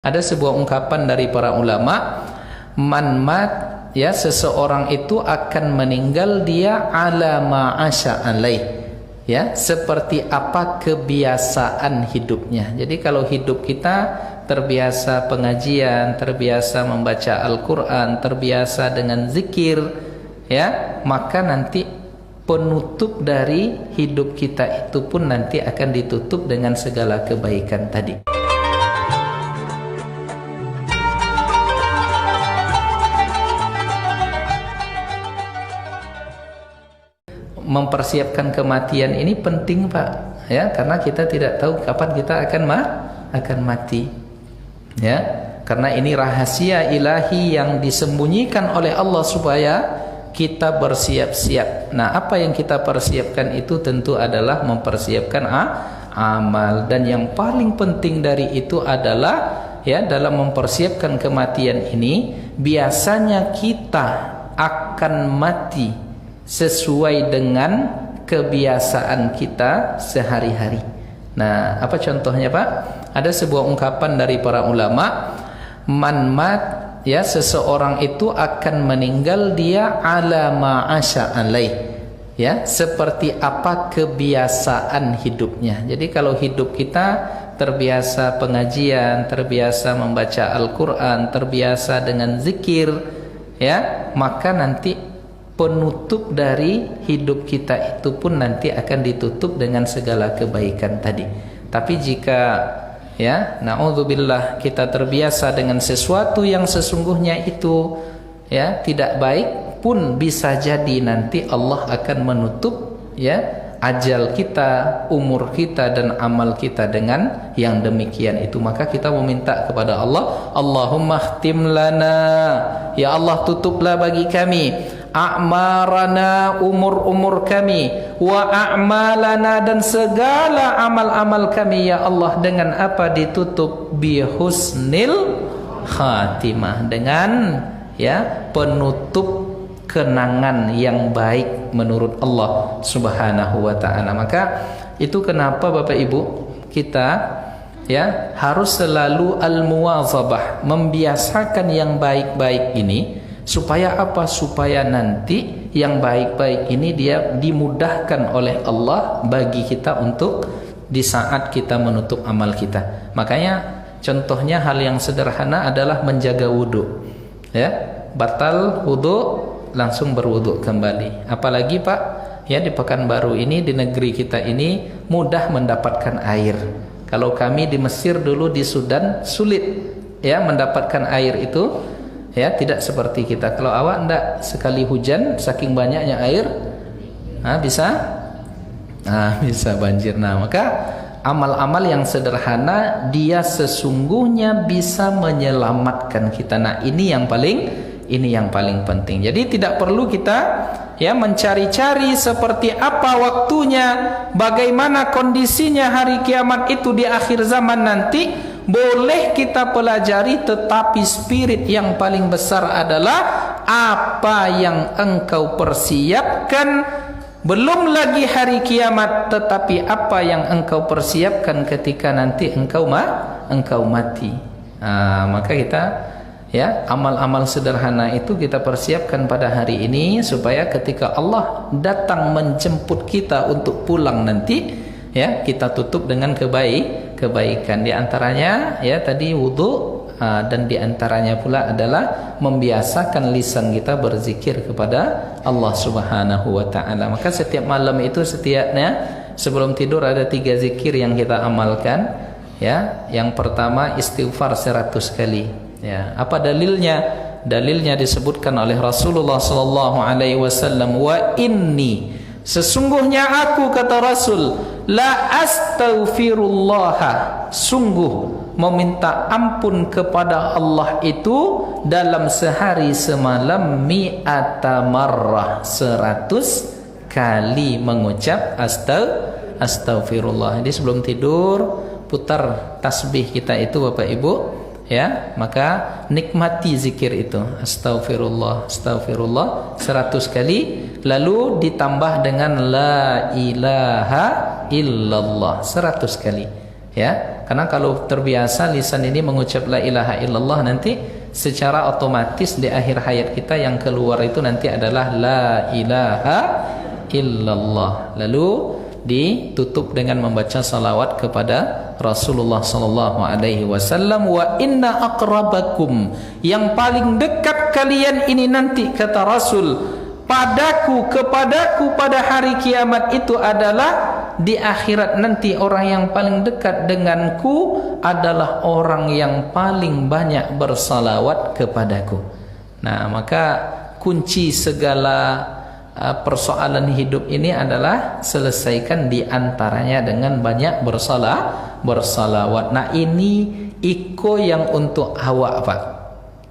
Ada sebuah ungkapan dari para ulama, man mat, ya, seseorang itu akan meninggal dia ala ma'asya alaih, ya, seperti apa kebiasaan hidupnya. Jadi kalau hidup kita terbiasa pengajian, terbiasa membaca Al-Quran, terbiasa dengan zikir, ya, maka nanti penutup dari hidup kita itu pun nanti akan ditutup dengan segala kebaikan tadi. Mempersiapkan kematian ini penting, Pak, ya, karena kita tidak tahu kapan kita akan mati, ya, karena ini rahasia ilahi yang disembunyikan oleh Allah supaya kita bersiap-siap. Nah, apa yang kita persiapkan itu tentu adalah mempersiapkan amal, dan yang paling penting dari itu adalah, ya, dalam mempersiapkan kematian ini biasanya kita akan mati sesuai dengan kebiasaan kita sehari-hari. Nah, apa contohnya, Pak? Ada sebuah ungkapan dari para ulama, man mat, ya, seseorang itu akan meninggal dia ala ma'asya alaih, ya, seperti apa kebiasaan hidupnya. Jadi kalau hidup kita terbiasa pengajian, terbiasa membaca Al-Quran, terbiasa dengan zikir, ya, maka nanti penutup dari hidup kita itu pun nanti akan ditutup dengan segala kebaikan tadi. Tapi jika, ya, na'udzubillah, kita terbiasa dengan sesuatu yang sesungguhnya itu, ya, tidak baik, pun bisa jadi nanti Allah akan menutup, ya, ajal kita, umur kita, dan amal kita dengan yang demikian itu. Maka kita meminta kepada Allah, Allahumma khtim lana, ya Allah, tutuplah bagi kami a'marana, umur-umur kami, wa a'malana, dan segala amal-amal kami, ya Allah, dengan apa ditutup? Bi husnil khatimah, dengan, ya, penutup kenangan yang baik menurut Allah Subhanahu wa ta'ala. Maka itu kenapa Bapak Ibu kita, ya, harus selalu al-muwazabah, membiasakan yang baik-baik ini. Supaya apa? Supaya nanti yang baik-baik ini dia dimudahkan oleh Allah bagi kita untuk di saat kita menutup amal kita. Makanya contohnya hal yang sederhana adalah menjaga wudhu, ya, batal wudhu langsung berwudhu kembali. Apalagi, Pak, ya, di Pekanbaru ini, di negeri kita ini mudah mendapatkan air. Kalau kami di Mesir dulu, di Sudan, sulit, ya, mendapatkan air itu, ya, tidak seperti kita. Kalau awak enggak, sekali hujan saking banyaknya air, bisa banjir. Nah, maka amal-amal yang sederhana dia sesungguhnya bisa menyelamatkan kita. Nah, ini yang paling penting. Jadi tidak perlu kita, ya, mencari-cari seperti apa waktunya, bagaimana kondisinya hari kiamat itu di akhir zaman nanti. Boleh kita pelajari, tetapi spirit yang paling besar adalah apa yang engkau persiapkan, belum lagi hari kiamat, tetapi apa yang engkau persiapkan ketika nanti engkau mati. Maka kita, ya, amal-amal sederhana itu kita persiapkan pada hari ini, supaya ketika Allah datang menjemput kita untuk pulang nanti, ya, kita tutup dengan kebaikan. Di antaranya, ya, tadi wudu, dan di antaranya pula adalah membiasakan lisan kita berzikir kepada Allah Subhanahu wa ta'ala. Maka setiap malam itu, setiapnya sebelum tidur ada 3 zikir yang kita amalkan, ya. Yang pertama istighfar 100 kali, ya. Apa dalilnya? Dalilnya disebutkan oleh Rasulullah sallallahu alaihi wasallam, wa inni, sesungguhnya aku, kata Rasul, la astaghfirullah, sungguh meminta ampun kepada Allah itu dalam sehari semalam mi'ata marrah, 100 kali mengucap astaghfirullah. Jadi sebelum tidur putar tasbih kita itu, Bapak Ibu, ya, maka nikmati zikir itu, astaghfirullah, astaghfirullah 100 kali, lalu ditambah dengan la ilaha illallah 100 kali, ya. Karena kalau terbiasa lisan ini mengucap la ilaha illallah, nanti secara otomatis di akhir hayat kita yang keluar itu nanti adalah la ilaha illallah. Lalu ditutup dengan membaca salawat kepada Rasulullah sallallahu alaihi wasallam. Wa inna aqrabakum, yang paling dekat kalian ini nanti, kata Rasul, kepadaku pada hari kiamat itu adalah di akhirat nanti, orang yang paling dekat denganku adalah orang yang paling banyak bersalawat kepadaku. Nah, maka kunci segala persoalan hidup ini adalah selesaikan di antaranya dengan banyak bersalawat. Nah, ini iko yang untuk awak, Pak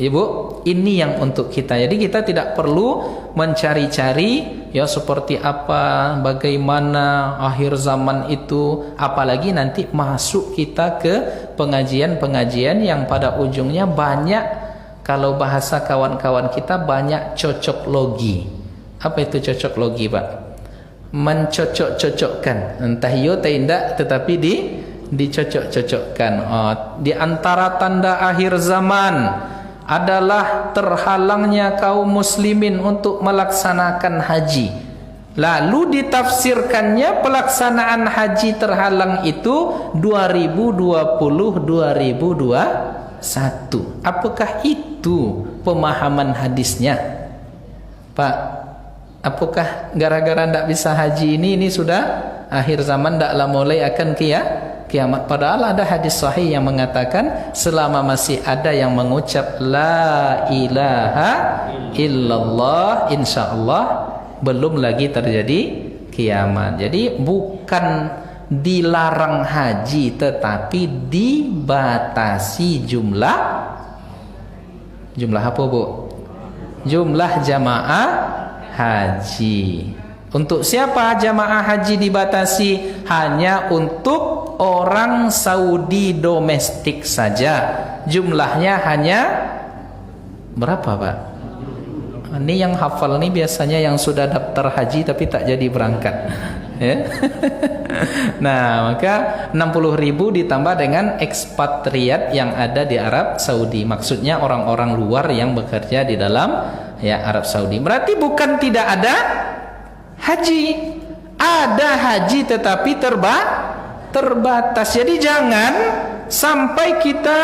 Ibu, ini yang untuk kita. Jadi kita tidak perlu mencari-cari ya seperti apa, bagaimana akhir zaman itu, apalagi nanti masuk kita ke pengajian-pengajian yang pada ujungnya banyak, kalau bahasa kawan-kawan kita, banyak cocok logi. Apa itu cocok logi, Pak? Mencocok-cocokkan, entah yo tidak, tetapi dicocok-cocokkan. Di antara tanda akhir zaman adalah terhalangnya kaum muslimin untuk melaksanakan haji. Lalu ditafsirkannya pelaksanaan haji terhalang itu 2020-2021. Apakah itu pemahaman hadisnya, Pak? Apakah gara-gara tidak bisa haji ini sudah akhir zaman, tidaklah mulai akan kiamat? Padahal ada hadis sahih yang mengatakan selama masih ada yang mengucap la ilaha illallah, insyaallah belum lagi terjadi kiamat. Jadi bukan dilarang haji, tetapi dibatasi jumlah apa, Bu? Jumlah jamaah haji. Untuk siapa jamaah haji dibatasi? Hanya untuk orang Saudi domestik saja. Jumlahnya hanya berapa, Pak? Ini yang hafal nih biasanya yang sudah daftar haji tapi tak jadi berangkat. Ya. Nah, maka 60.000 ditambah dengan ekspatriat yang ada di Arab Saudi. Maksudnya orang-orang luar yang bekerja di dalam Arab Saudi. Berarti bukan tidak ada haji, ada haji tetapi terbatas. Jadi jangan sampai kita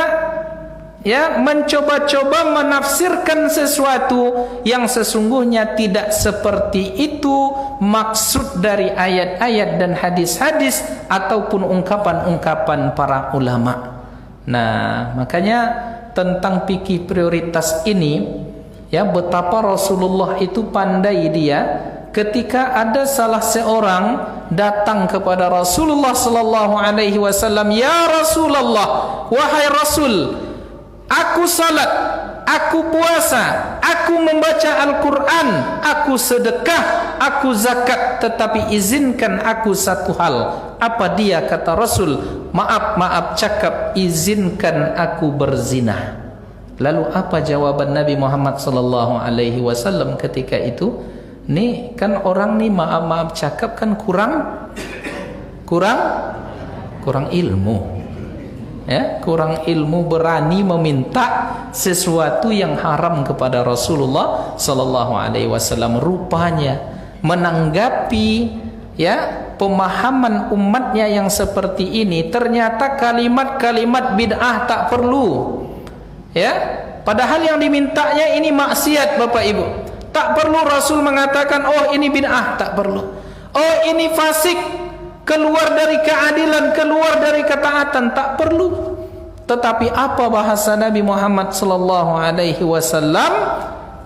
mencoba-coba menafsirkan sesuatu yang sesungguhnya tidak seperti itu maksud dari ayat-ayat dan hadis-hadis ataupun ungkapan-ungkapan para ulama. Nah, makanya tentang fikih prioritas ini, betapa Rasulullah itu pandai dia. Ketika ada salah seorang datang kepada Rasulullah sallallahu alaihi wasallam, "Ya Rasulullah, wahai Rasul, aku salat, aku puasa, aku membaca Al-Quran, aku sedekah, aku zakat, tetapi izinkan aku satu hal." Apa dia? Kata Rasul, maaf cakap, izinkan aku berzina. Lalu apa jawaban Nabi Muhammad sallallahu alaihi wasallam ketika itu? Nih kan orang nih maaf cakap kan kurang ilmu. Kurang ilmu, berani meminta sesuatu yang haram kepada Rasulullah sallallahu alaihi wasallam. Rupanya menanggapi pemahaman umatnya yang seperti ini, ternyata kalimat-kalimat bid'ah tak perlu. Padahal yang dimintanya ini maksiat, Bapak Ibu. Tak perlu Rasul mengatakan, oh ini bid'ah, tak perlu. Oh ini fasik, keluar dari keadilan, keluar dari ketaatan, tak perlu. Tetapi apa bahasa Nabi Muhammad sallallahu alaihi wasallam?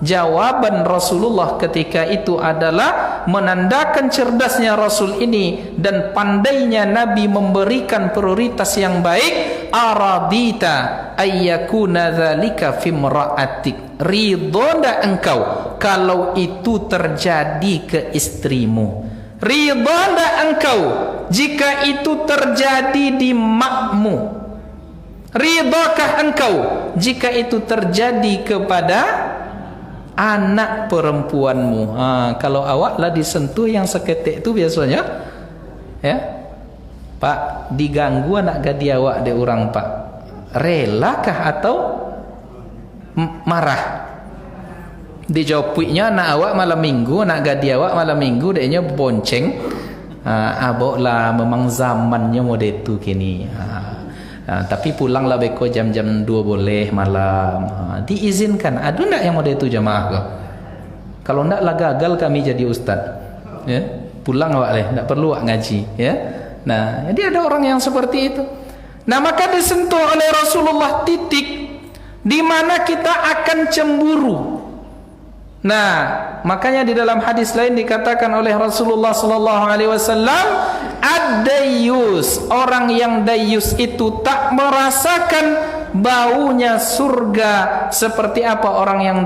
Jawaban Rasulullah ketika itu adalah menandakan cerdasnya Rasul ini dan pandainya Nabi memberikan prioritas yang baik. Aradita ayyakuna dzalika fi imra'atik, ridho ndak engkau kalau itu terjadi ke istrimu? Ridho ndak engkau jika itu terjadi di makmu? Ridhokah engkau jika itu terjadi kepada anak perempuanmu? Kalau awak lah disentuh yang seketik itu biasanya Pak, diganggu anak gadi awak de orang Pak, relakah atau marah? Dijawabnya anak awak malam minggu, anak gadi awak malam minggu, deknya bonceng. Abok lah, memang zamannya mode itu kini. Tapi pulanglah beko jam-jam 2 boleh malam. Diizinkan. Ada enggak yang mode itu jamaah kau? Kalau enggak lah gagal kami jadi ustaz. Ya, pulang awak leh, enggak perlu awak ngaji. Ya, nah jadi ada orang yang seperti itu. Nah maka disentuh oleh Rasulullah titik di mana kita akan cemburu. Nah, makanya di dalam hadis lain dikatakan oleh Rasulullah sallallahu alaihi wasallam, ad-dayyus, orang yang dayyus itu tak merasakan baunya surga seperti apa orang yang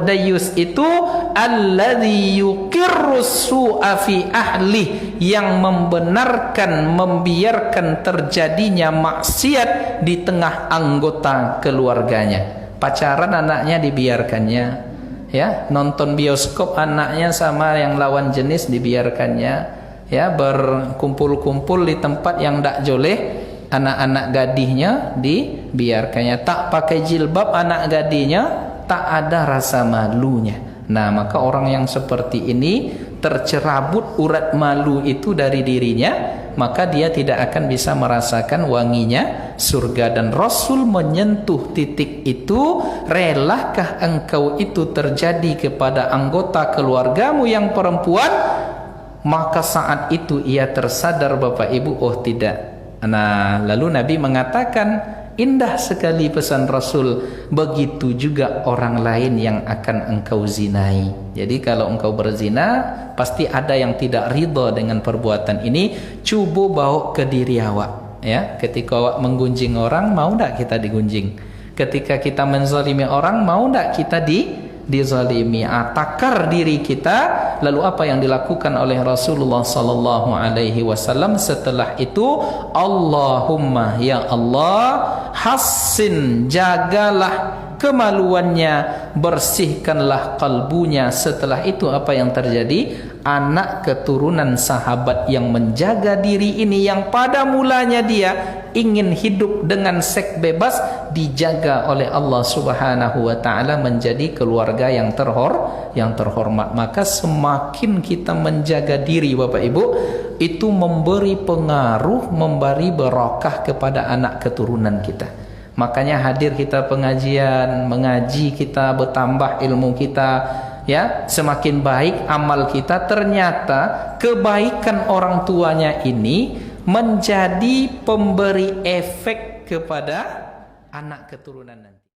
dayyus itu, alladzi yuqirru su'a fi ahli, yang membenarkan membiarkan terjadinya maksiat di tengah anggota keluarganya. Pacaran anaknya dibiarkannya, ya, nonton bioskop anaknya sama yang lawan jenis dibiarkannya, ya, berkumpul-kumpul di tempat yang tidak joleh anak-anak gadihnya dibiarkannya, tak pakai jilbab anak gadihnya tak ada rasa malunya. Nah maka orang yang seperti ini tercerabut urat malu itu dari dirinya, maka dia tidak akan bisa merasakan wanginya surga. Dan Rasul menyentuh titik itu, relakah engkau itu terjadi kepada anggota keluargamu yang perempuan? Maka saat itu ia tersadar Bapak Ibu, oh tidak. Nah lalu Nabi mengatakan, indah sekali pesan Rasul, begitu juga orang lain yang akan engkau zinai. Jadi kalau engkau berzina, pasti ada yang tidak ridha dengan perbuatan ini. Cuba bawa ke diri awak, ya. Ketika awak menggunjing orang, mau tak kita digunjing? Ketika kita menzalimi orang, mau tak kita dizalimi? Takar diri kita. Lalu apa yang dilakukan oleh Rasulullah sallallahu alaihi wasallam setelah itu? Allahumma ya Allah, hassin, jagalah kemaluannya, bersihkanlah kalbunya. Setelah itu apa yang terjadi? Anak keturunan sahabat yang menjaga diri ini, yang pada mulanya dia ingin hidup dengan seks bebas, dijaga oleh Allah Subhanahu wa taala menjadi keluarga yang terhormat. Maka semakin kita menjaga diri Bapak Ibu, itu memberi pengaruh, memberi berkah kepada anak keturunan kita. Makanya hadir kita pengajian, mengaji kita, bertambah ilmu kita, ya, semakin baik amal kita. Ternyata kebaikan orang tuanya ini menjadi pemberi efek kepada anak keturunan nanti.